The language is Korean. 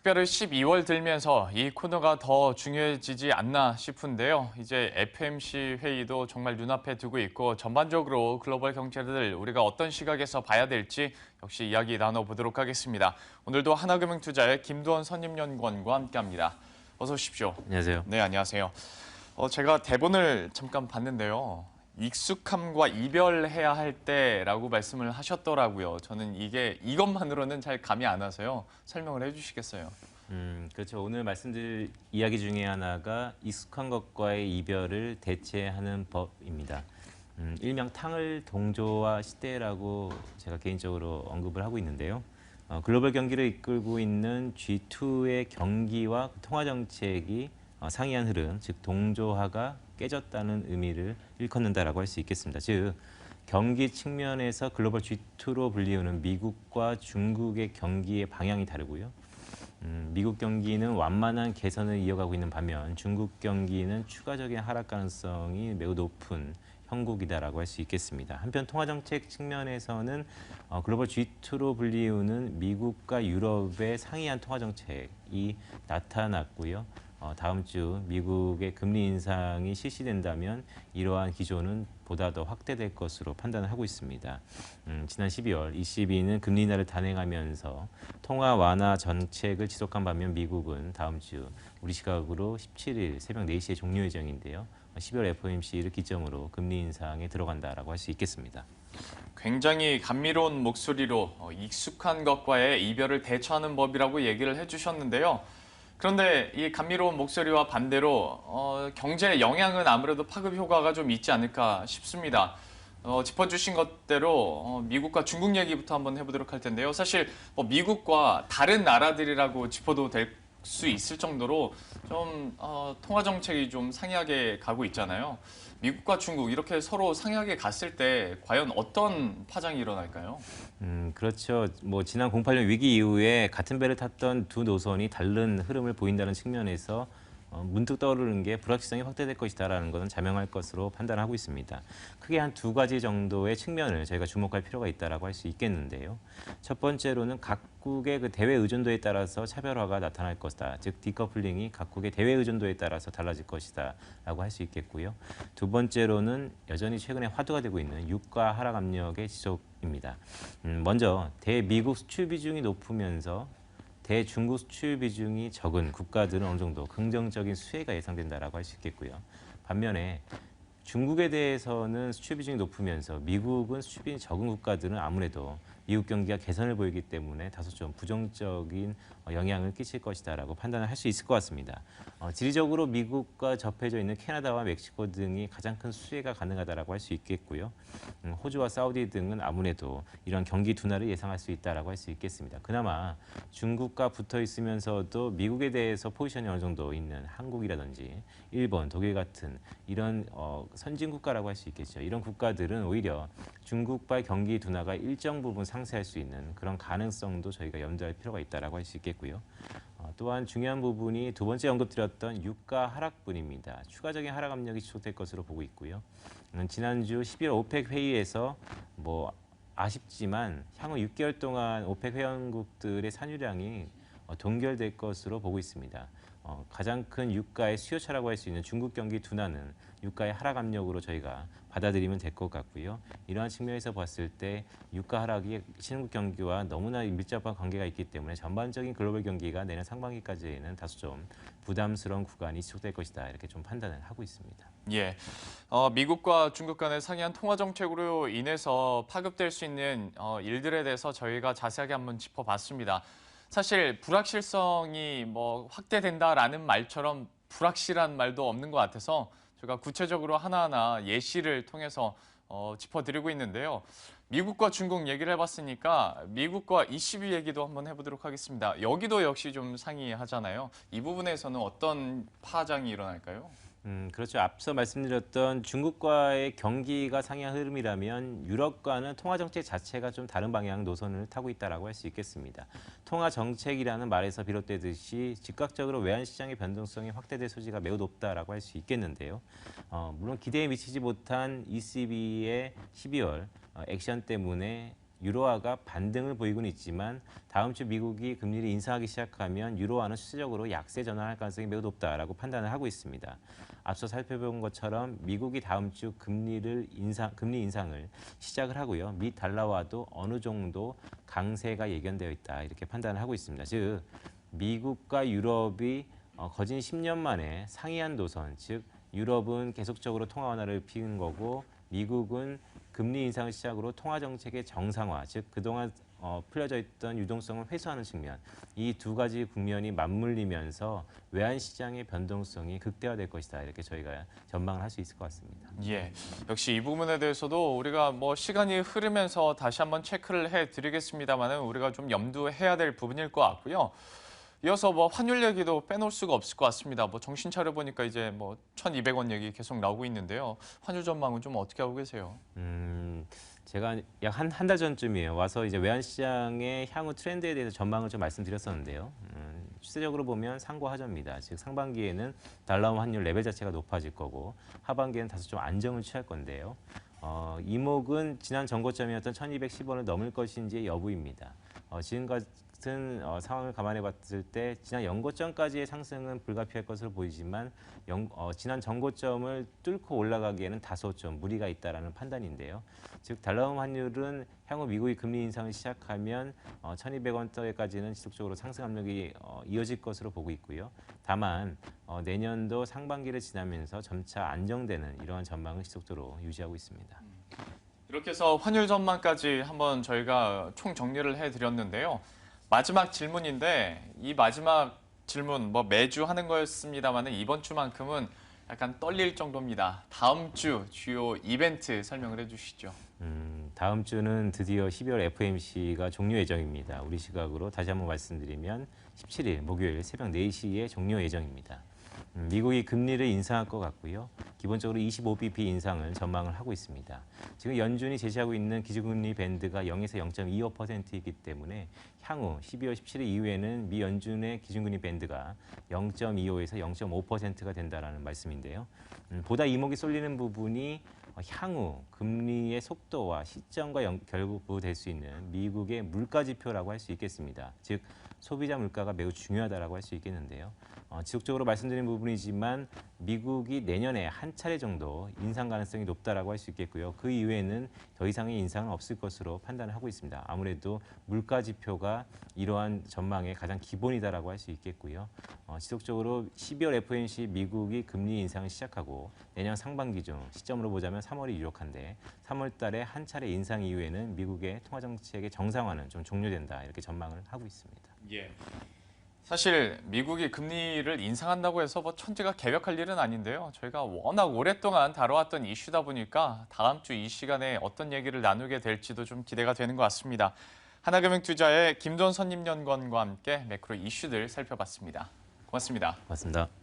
특별히 12월 들면서 이 코너가 더 중요해지지 않나 싶은데요. 이제 FMC 회의도 정말 눈앞에 두고 있고 전반적으로 글로벌 경제를 우리가 어떤 시각에서 봐야 될지 역시 이야기 나눠보도록 하겠습니다. 오늘도 하나금융투자의 김두원 선임연구원과 함께합니다. 어서 오십시오. 안녕하세요. 네, 안녕하세요. 제가 대본을 잠깐 봤는데요. 익숙함과 이별해야 할 때라고 말씀을 하셨더라고요. 저는 이것만으로는 잘 감이 안 와서요. 설명을 해주시겠어요? 그렇죠. 오늘 말씀드릴 이야기 중에 하나가 익숙한 것과의 이별을 대체하는 법입니다. 일명 탕을 동조화 시대라고 제가 개인적으로 언급을 하고 있는데요. 글로벌 경기를 이끌고 있는 G2의 경기와 통화 정책이 상이한 흐름, 즉 동조화가 깨졌다는 의미를 일컫는다라고 할 수 있겠습니다. 즉 경기 측면에서 글로벌 G2로 불리우는 미국과 중국의 경기의 방향이 다르고요. 미국 경기는 완만한 개선을 이어가고 있는 반면 중국 경기는 추가적인 하락 가능성이 매우 높은 형국이다라고 할 수 있겠습니다. 한편 통화정책 측면에서는 글로벌 G2로 불리우는 미국과 유럽의 상이한 통화정책이 나타났고요. 다음 주 미국의 금리 인상이 실시된다면 이러한 기조는 보다 더 확대될 것으로 판단을 하고 있습니다. 지난 12월 ECB는 금리 인하를 단행하면서 통화 완화 정책을 지속한 반면 미국은 다음 주 우리 시각으로 17일 새벽 4시에 종료 예정인데요. 12월 FOMC를 기점으로 금리 인상에 들어간다라고 할 수 있겠습니다. 굉장히 감미로운 목소리로 익숙한 것과의 이별을 대처하는 법이라고 얘기를 해주셨는데요. 그런데 이 감미로운 목소리와 반대로 경제에 영향은 아무래도 파급 효과가 좀 있지 않을까 싶습니다. 짚어주신 것대로 미국과 중국 얘기부터 한번 해보도록 할 텐데요. 사실 미국과 다른 나라들이라고 짚어도 될 수 있을 정도로 좀 통화 정책이 좀 상이하게 가고 있잖아요. 미국과 중국 이렇게 서로 상이하게 갔을 때 과연 어떤 파장이 일어날까요? 그렇죠. 지난 08년 위기 이후에 같은 배를 탔던 두 노선이 다른 흐름을 보인다는 측면에서 문득 떠오르는 게 불확실성이 확대될 것이다라는 것은 자명할 것으로 판단하고 있습니다. 크게 한 두 가지 정도의 측면을 저희가 주목할 필요가 있다라고 할 수 있겠는데요. 첫 번째로는 각국의 그 대외 의존도에 따라서 차별화가 나타날 것이다. 즉 디커플링이 각국의 대외 의존도에 따라서 달라질 것이다라고 할 수 있겠고요. 두 번째로는 여전히 최근에 화두가 되고 있는 유가 하락 압력의 지속입니다. 먼저 대미국 수출 비중이 높으면서 대중국 수출 비중이 적은 국가들은 어느 정도 긍정적인 수혜가 예상된다라고 할 수 있겠고요. 반면에 중국에 대해서는 수출 비중이 높으면서 미국은 수출 비중이 적은 국가들은 아무래도 미국 경기가 개선을 보이기 때문에 다소 좀 부정적인 영향을 끼칠 것이다라고 판단을 할 수 있을 것 같습니다. 지리적으로 미국과 접해져 있는 캐나다와 멕시코 등이 가장 큰 수혜가 가능하다라고 할 수 있겠고요. 호주와 사우디 등은 아무래도 이런 경기 둔화를 예상할 수 있다라고 할 수 있겠습니다. 그나마 중국과 붙어 있으면서도 미국에 대해서 포지션이 어느 정도 있는 한국이라든지 일본, 독일 같은 이런 선진 국가라고 할 수 있겠죠. 이런 국가들은 오히려 중국발 경기 둔화가 일정 부분 상쇄할 수 있는 그런 가능성도 저희가 염두할 필요가 있다라고 할 수 있겠고요. 또한 중요한 부분이 두 번째 언급드렸던 유가 하락분입니다. 추가적인 하락 압력이 지속될 것으로 보고 있고요. 지난주 11월 오펙 회의에서 아쉽지만 향후 6개월 동안 오펙 회원국들의 산유량이 동결될 것으로 보고 있습니다. 가장 큰 유가의 수요처라고 할 수 있는 중국 경기 둔화는 유가의 하락 압력으로 저희가 받아들이면 될 것 같고요. 이러한 측면에서 봤을 때 유가 하락이 신흥국 경기와 너무나 밀접한 관계가 있기 때문에 전반적인 글로벌 경기가 내년 상반기까지는 다소 좀 부담스러운 구간이 지속될 것이다. 이렇게 좀 판단을 하고 있습니다. 예, 미국과 중국 간의 상이한 통화 정책으로 인해서 파급될 수 있는 일들에 대해서 저희가 자세하게 한번 짚어봤습니다. 사실 불확실성이 확대된다라는 말처럼 불확실한 말도 없는 것 같아서 제가 구체적으로 하나하나 예시를 통해서 짚어드리고 있는데요. 미국과 중국 얘기를 해봤으니까 미국과 ECB 얘기도 한번 해보도록 하겠습니다. 여기도 역시 좀 상이하잖아요. 이 부분에서는 어떤 파장이 일어날까요? 그렇죠. 앞서 말씀드렸던 중국과의 경기가 상향 흐름이라면 유럽과는 통화 정책 자체가 좀 다른 방향 노선을 타고 있다라고 할 수 있겠습니다. 통화 정책이라는 말에서 비롯되듯이 즉각적으로 외환 시장의 변동성이 확대될 소지가 매우 높다라고 할 수 있겠는데요. 물론 기대에 미치지 못한 ECB의 12월 액션 때문에 유로화가 반등을 보이고는 있지만 다음 주 미국이 금리를 인상하기 시작하면 유로화는 수시적으로 약세 전환할 가능성이 매우 높다라고 판단을 하고 있습니다. 앞서 살펴본 것처럼 미국이 다음 주 금리 인상을 시작을 하고요. 미 달러화도 어느 정도 강세가 예견되어 있다 이렇게 판단을 하고 있습니다. 즉 미국과 유럽이 거진 10년 만에 상이한 노선, 즉 유럽은 계속적으로 통화 완화를 피운 거고 미국은 금리 인상을 시작으로 통화 정책의 정상화, 즉 그동안 풀려져 있던 유동성을 회수하는 측면, 이 두 가지 국면이 맞물리면서 외환 시장의 변동성이 극대화될 것이다 이렇게 저희가 전망을 할 수 있을 것 같습니다. 예, 역시 이 부분에 대해서도 우리가 뭐 시간이 흐르면서 다시 한번 체크를 해드리겠습니다만은 우리가 좀 염두해야 될 부분일 것 같고요. 이어서 뭐 환율 얘기도 빼놓을 수가 없을 것 같습니다. 뭐 정신 차려 보니까 이제 뭐 1,200원 얘기 계속 나오고 있는데요. 환율 전망은 좀 어떻게 하고 계세요? 제가 약 한 달 전쯤이에요. 와서 이제 외환 시장의 향후 트렌드에 대해서 전망을 좀 말씀드렸었는데요. 추세적으로 보면 상과 하저입니다. 즉 상반기에는 달러 환율 레벨 자체가 높아질 거고 하반기에는 다소 좀 안정을 취할 건데요. 이목은 지난 전고점이었던 1,210원을 넘을 것인지의 여부입니다. 지금 같은 상황을 감안해 봤을 때 지난 연고점까지의 상승은 불가피할 것으로 보이지만 지난 전고점을 뚫고 올라가기에는 다소 좀 무리가 있다라는 판단인데요. 즉 달러 환율은 향후 미국이 금리 인상을 시작하면 1,200원대까지는 지속적으로 상승 압력이 이어질 것으로 보고 있고요. 다만 내년도 상반기를 지나면서 점차 안정되는 이러한 전망을 지속적으로 유지하고 있습니다. 이렇게 해서 환율 전망까지 한번 저희가 총 정리를 해드렸는데요. 마지막 질문인데 이 마지막 질문 뭐 매주 하는 거였습니다만 이번 주만큼은 약간 떨릴 정도입니다. 다음 주 주요 이벤트 설명을 해주시죠. 다음 주는 드디어 12월 FOMC가 종료 예정입니다. 우리 시각으로 다시 한번 말씀드리면 17일 목요일 새벽 4시에 종료 예정입니다. 미국이 금리를 인상할 것 같고요. 기본적으로 25bp 인상을 전망을 하고 있습니다. 지금 연준이 제시하고 있는 기준금리 밴드가 0에서 0.25%이기 때문에 향후 12월 17일 이후에는 미 연준의 기준금리 밴드가 0.25에서 0.5%가 된다는 말씀인데요. 보다 이목이 쏠리는 부분이 향후 금리의 속도와 시점과 결부될 수 있는 미국의 물가 지표라고 할 수 있겠습니다. 즉 소비자 물가가 매우 중요하다라고 할 수 있겠는데요. 지속적으로 말씀드린 부분이지만 미국이 내년에 한 차례 정도 인상 가능성이 높다라고 할 수 있겠고요. 그 이후에는 더 이상의 인상은 없을 것으로 판단을 하고 있습니다. 아무래도 물가 지표가 이러한 전망의 가장 기본이다라고 할 수 있겠고요. 지속적으로 12월 FOMC 미국이 금리 인상을 시작하고 내년 상반기 중 시점으로 보자면 3월이 유력한데 3월 달에 한 차례 인상 이후에는 미국의 통화 정책의 정상화는 좀 종료된다 이렇게 전망을 하고 있습니다. 예. 사실 미국이 금리를 인상한다고 해서 뭐 천지가 개벽할 일은 아닌데요. 저희가 워낙 오랫동안 다뤄왔던 이슈다 보니까 다음 주 이 시간에 어떤 얘기를 나누게 될지도 좀 기대가 되는 것 같습니다. 하나금융투자의 김돈 선임연구원과 함께 매크로 이슈들 살펴봤습니다. 고맙습니다. 고맙습니다.